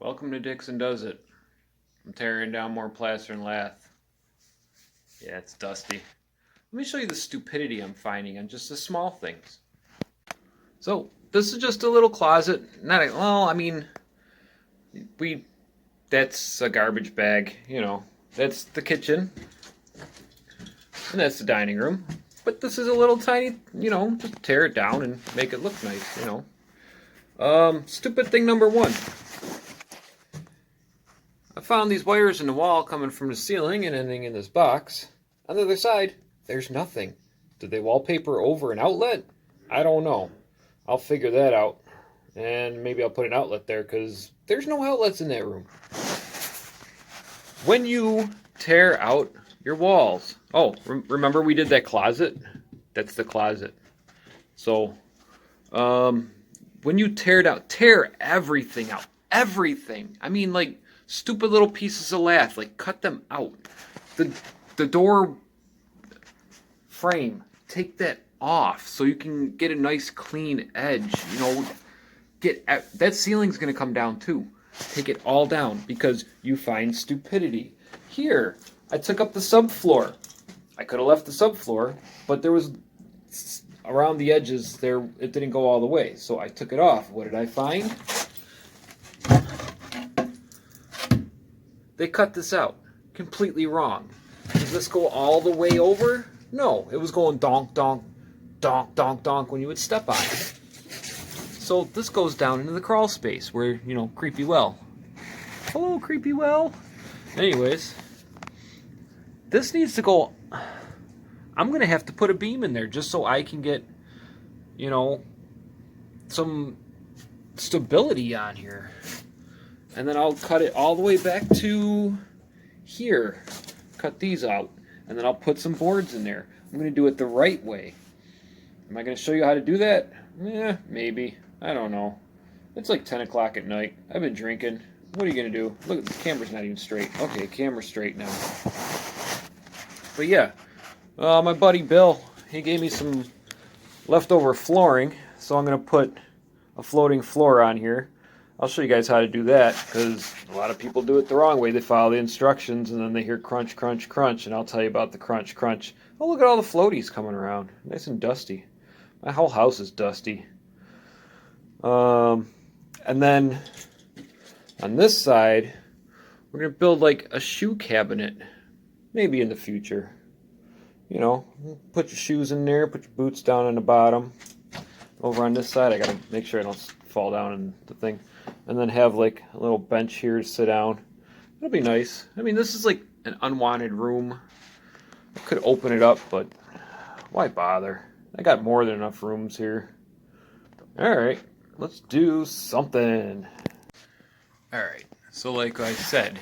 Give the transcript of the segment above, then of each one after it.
Welcome to Dixon Does It. I'm tearing down more plaster and lath. Yeah, it's dusty. Let me show you the stupidity I'm finding on just the small things. So, this is just a little closet. That's a garbage bag, That's the kitchen. And that's the dining room. But this is a little tiny, just tear it down and make it look nice, Stupid thing number one. I found these wires in the wall coming from the ceiling and ending in this box. On the other side, there's nothing. Did they wallpaper over an outlet? I don't know. I'll figure that out. And maybe I'll put an outlet there because there's no outlets in that room. When you tear out your walls. Oh, remember we did that closet? That's the closet. So, when you tear it out, tear everything out. Everything. I mean, like, stupid little pieces of lath, like cut them out. The door frame, take that off so you can get a nice clean edge. That ceiling's gonna come down too. Take it all down because you find stupidity. Here, I took up the subfloor. I could have left the subfloor, but there was around the edges there. It didn't go all the way, so I took it off. What did I find? They cut this out. Completely wrong. Does this go all the way over? No. It was going donk, donk, donk, donk, donk when you would step on it. So this goes down into the crawl space where, creepy well. Hello, creepy well. Anyways, this needs to go. I'm going to have to put a beam in there just so I can get, some stability on here. And then I'll cut it all the way back to here. Cut these out. And then I'll put some boards in there. I'm going to do it the right way. Am I going to show you how to do that? Yeah, maybe. I don't know. It's like 10 o'clock at night. I've been drinking. What are you going to do? Look, the camera's not even straight. Okay, camera's straight now. But yeah, my buddy Bill, he gave me some leftover flooring. So I'm going to put a floating floor on here. I'll show you guys how to do that because a lot of people do it the wrong way. They follow the instructions and then they hear crunch, crunch, crunch, and I'll tell you about the crunch, crunch. Oh, look at all the floaties coming around. Nice and dusty. My whole house is dusty. And then on this side, we're going to build like a shoe cabinet. Maybe in the future. Put your shoes in there, put your boots down on the bottom. Over on this side, I got to make sure I don't fall down in the thing. And then have like a little bench here to sit down. It'll be nice. I mean, this is like an unwanted room. I could open it up, but why bother? I got more than enough rooms here. Alright, let's do something. Alright, so like I said,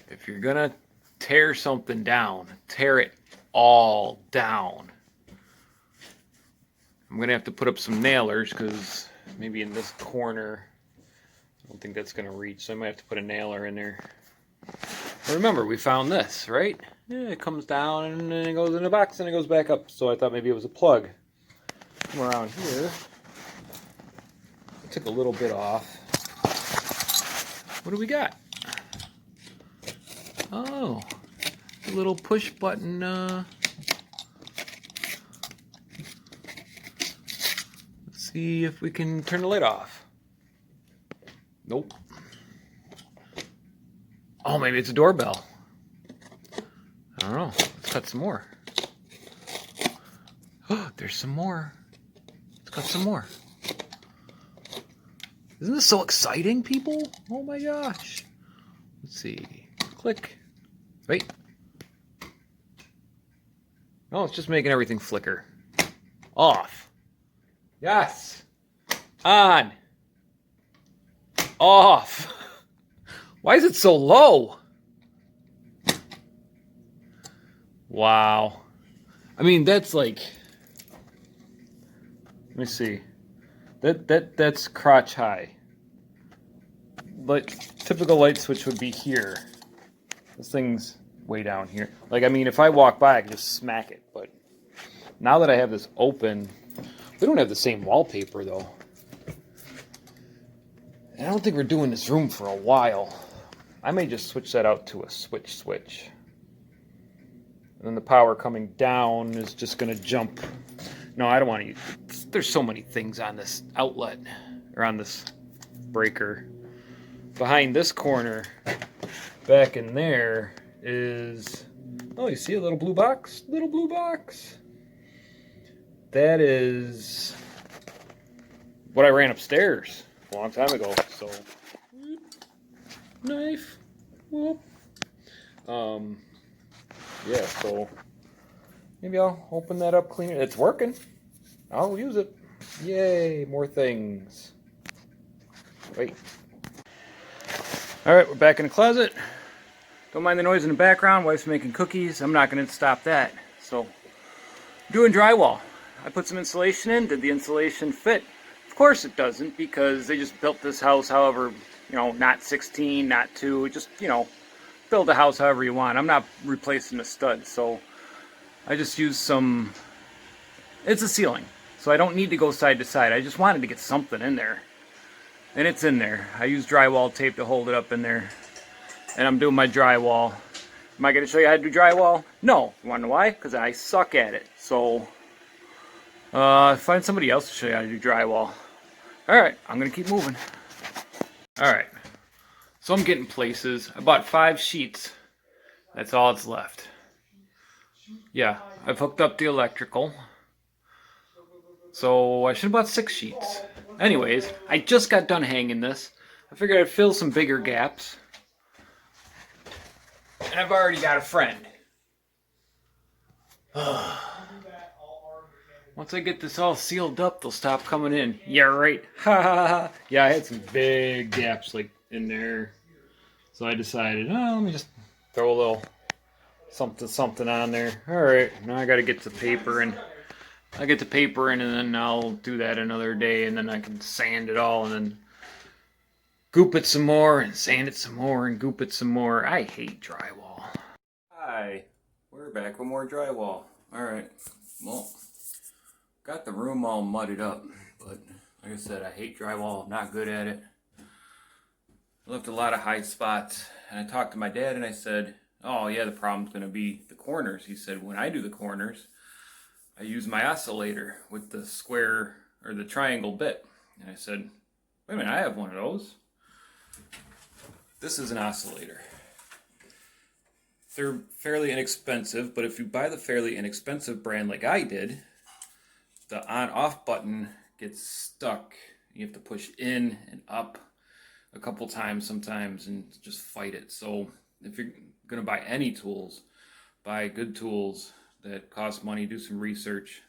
if you're gonna tear something down, tear it all down. I'm gonna have to put up some nailers because maybe in this corner, I don't think that's gonna reach, so I might have to put a nailer in there. But remember, we found this, right? Yeah, it comes down and then it goes in a box and it goes back up. So I thought maybe it was a plug. Come around here. I took a little bit off. What do we got? Oh, a little push button. Let's see if we can turn the lid off. Nope. Oh, maybe it's a doorbell. I don't know. Let's cut some more. Oh, there's some more. Let's cut some more. Isn't this so exciting, people? Oh my gosh. Let's see. Click. Wait. Oh, it's just making everything flicker. Off. Yes. On. Off. Why is it so low? Wow. I mean, that's like, let me see. That's crotch high. But typical light switch would be here. This thing's way down here. Like, I mean, if I walk by, I can just smack it. But now that I have this open, we don't have the same wallpaper, though. And I don't think we're doing this room for a while. I may just switch that out to a switch. And then the power coming down is just going to jump. No, I don't want to use... There's so many things on this outlet, or on this breaker. Behind this corner, back in there, is... Oh, you see a little blue box? Little blue box. That is what I ran upstairs a long time ago. So, knife. Whoop. Yeah, so maybe I'll open that up, clean it. It's working. I'll use it. Yay, more things. Wait. Alright, we're back in the closet. Don't mind the noise in the background. Wife's making cookies. I'm not going to stop that. So, doing drywall. I put some insulation in. Did the insulation fit? Of course it doesn't, because they just built this house however, you know, not 16, not 2, just, you know, build a house however you want. I'm not replacing the studs, so I just used some, it's a ceiling, so I don't need to go side to side. I just wanted to get something in there, and it's in there. I used drywall tape to hold it up in there, and I'm doing my drywall. Am I going to show you how to do drywall? No. You want to know why? Because I suck at it. So find somebody else to show you how to do drywall. Alright, I'm going to keep moving. Alright, so I'm getting places. I bought 5 sheets. That's all that's left. Yeah, I've hooked up the electrical. So I should have bought 6 sheets. Anyways, I just got done hanging this. I figured I'd fill some bigger gaps. And I've already got a friend. Once I get this all sealed up, they'll stop coming in. Yeah, right. Ha ha ha. Yeah, I had some big gaps like in there. So I decided, oh, let me just throw a little something on there. Alright, now I gotta get the paper in. I'll get the paper in, and then I'll do that another day, and then I can sand it all, and then goop it some more, and sand it some more, and goop it some more. I hate drywall. Hi, we're back with more drywall. Alright, well, got the room all mudded up, but like I said, I hate drywall, not good at it. I left a lot of high spots, and I talked to my dad, and I said, oh yeah, the problem's going to be the corners. He said, when I do the corners, I use my oscillator with the square, or the triangle bit. And I said, wait a minute, I have one of those. This is an oscillator. They're fairly inexpensive, but if you buy the fairly inexpensive brand like I did, the on-off button gets stuck. You have to push in and up a couple times sometimes and just fight it. So if you're going to buy any tools, buy good tools that cost money, do some research.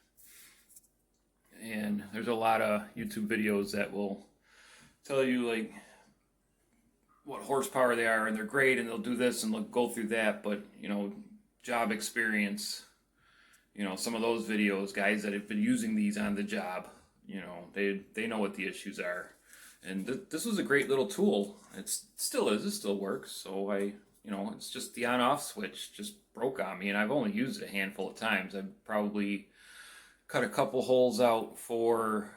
And there's a lot of YouTube videos that will tell you like what horsepower they are, and they're great, and they'll do this and they'll go through that, but you know, job experience, you know, some of those videos, guys that have been using these on the job, you know, they know what the issues are. And this was a great little tool. It still is, it still works. So you know, it's just the on-off switch just broke on me, and I've only used it a handful of times. I've probably cut a couple holes out for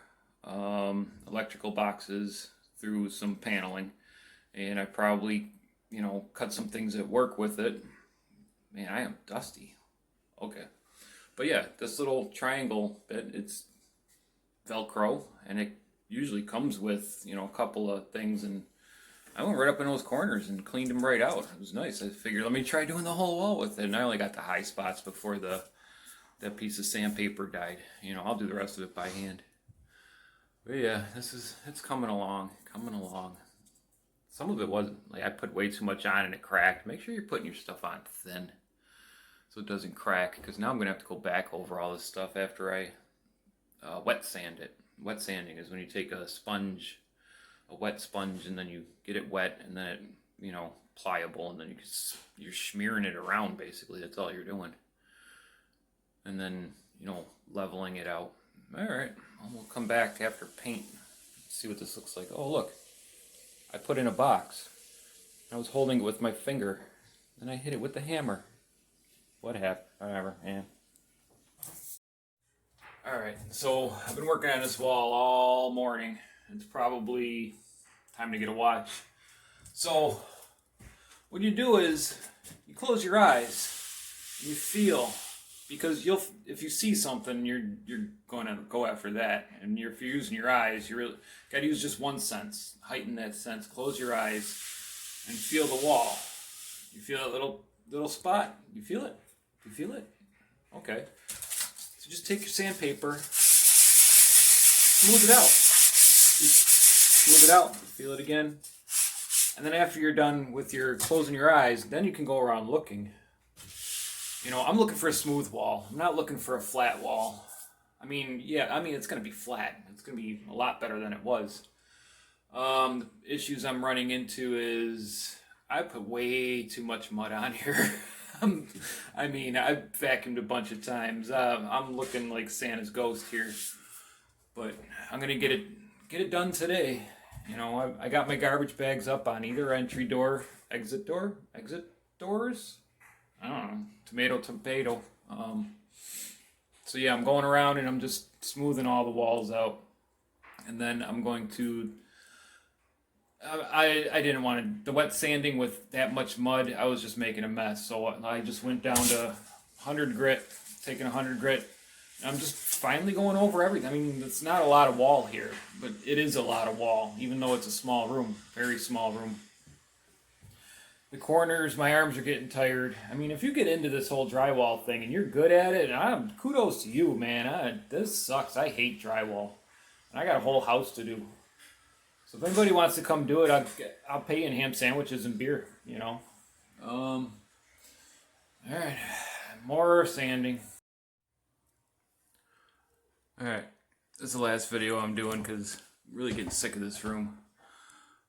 electrical boxes through some paneling, and I probably, you know, cut some things at work with it. Man, I am dusty. Okay. But yeah, this little triangle bit, it's Velcro, and it usually comes with, you know, a couple of things, and I went right up in those corners and cleaned them right out. It was nice. I figured, let me try doing the whole wall with it, and I only got the high spots before that piece of sandpaper died. You know, I'll do the rest of it by hand. But yeah, it's coming along. Some of it wasn't, like I put way too much on and it cracked. Make sure you're putting your stuff on thin so it doesn't crack, because now I'm going to have to go back over all this stuff after I wet sand it. Wet sanding is when you take a sponge, a wet sponge, and then you get it wet, and then it, you know, pliable, and then you're smearing it around basically. That's all you're doing. And then, you know, leveling it out. Alright, well, we'll come back after paint, see what this looks like. Oh look, I put in a box. I was holding it with my finger, and I hit it with the hammer. What happened? Whatever, yeah. Alright, so I've been working on this wall all morning. It's probably time to get a watch. So what you do is you close your eyes and you feel, because if you see something, you're going to go after that. And if you're using your eyes, you really got to use just one sense, heighten that sense. Close your eyes and feel the wall. You feel that little spot. You feel it. You feel it. Okay. So just take your sandpaper, smooth it out. Smooth it out. Feel it again. And then after you're done with your closing your eyes, then you can go around looking. You know, I'm looking for a smooth wall. I'm not looking for a flat wall. I mean, it's going to be flat. It's going to be a lot better than it was. The issues I'm running into is I put way too much mud on here. I vacuumed a bunch of times. I'm looking like Santa's ghost here. But I'm going to get it done today. You know, I got my garbage bags up on either entry door, exit doors. I don't know, tomato. So yeah, I'm going around and I'm just smoothing all the walls out. And then I'm going to, I didn't want the wet sanding with that much mud. I was just making a mess. So I just went down to 100 grit, taking 100 grit. I'm just finally going over everything. I mean, it's not a lot of wall here, but it is a lot of wall, even though it's a small room, very small room. The corners, my arms are getting tired. I mean, if you get into this whole drywall thing and you're good at it, kudos to you, man. This sucks. I hate drywall. And I got a whole house to do. So if anybody wants to come do it, I'll pay you in ham sandwiches and beer, you know. All right, more sanding. All right, this is the last video I'm doing because I'm really getting sick of this room.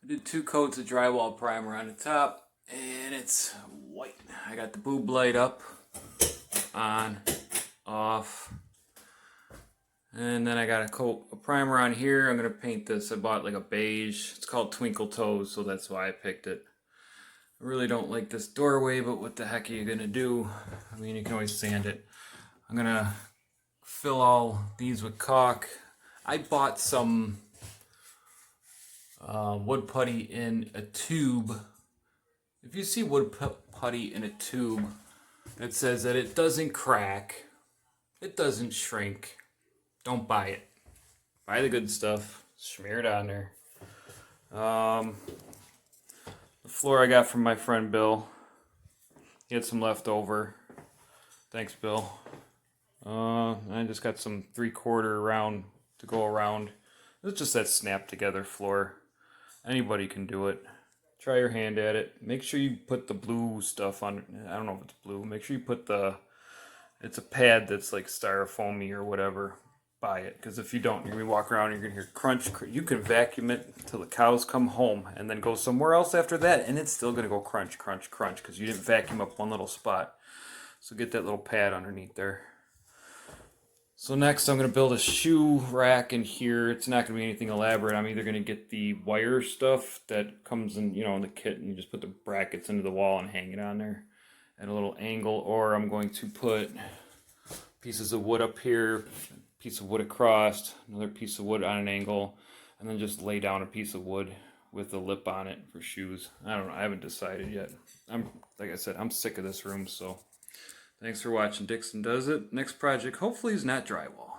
I did 2 coats of drywall primer on the top. And it's white. I got the boob light up, on, off. And then I got a coat of primer on here. I'm going to paint this. I bought like a beige. It's called Twinkle Toes, so that's why I picked it. I really don't like this doorway, but what the heck are you going to do? I mean, you can always sand it. I'm going to fill all these with caulk. I bought some wood putty in a tube. If you see wood putty in a tube, it says that it doesn't crack, it doesn't shrink. Don't buy it. Buy the good stuff. Smear it on there. The floor I got from my friend Bill. He had some left over. Thanks, Bill. I just got some 3/4 round to go around. It's just that snap together floor. Anybody can do it. Try your hand at it. Make sure you put the blue stuff on. I don't know if it's blue. Make sure you put it's a pad that's like styrofoamy or whatever. Buy it. Because if you don't, you're going to walk around and you're going to hear crunch. You can vacuum it until the cows come home and then go somewhere else after that. And it's still going to go crunch, crunch, crunch because you didn't vacuum up one little spot. So get that little pad underneath there. So next I'm going to build a shoe rack in here. It's not going to be anything elaborate. I'm either going to get the wire stuff that comes in, in the kit, and you just put the brackets into the wall and hang it on there at a little angle, or I'm going to put pieces of wood up here, piece of wood across, another piece of wood on an angle, and then just lay down a piece of wood with a lip on it for shoes. I don't know. I haven't decided yet. Like I said, I'm sick of this room, so thanks for watching. Dixon Does It. Next project hopefully is not drywall.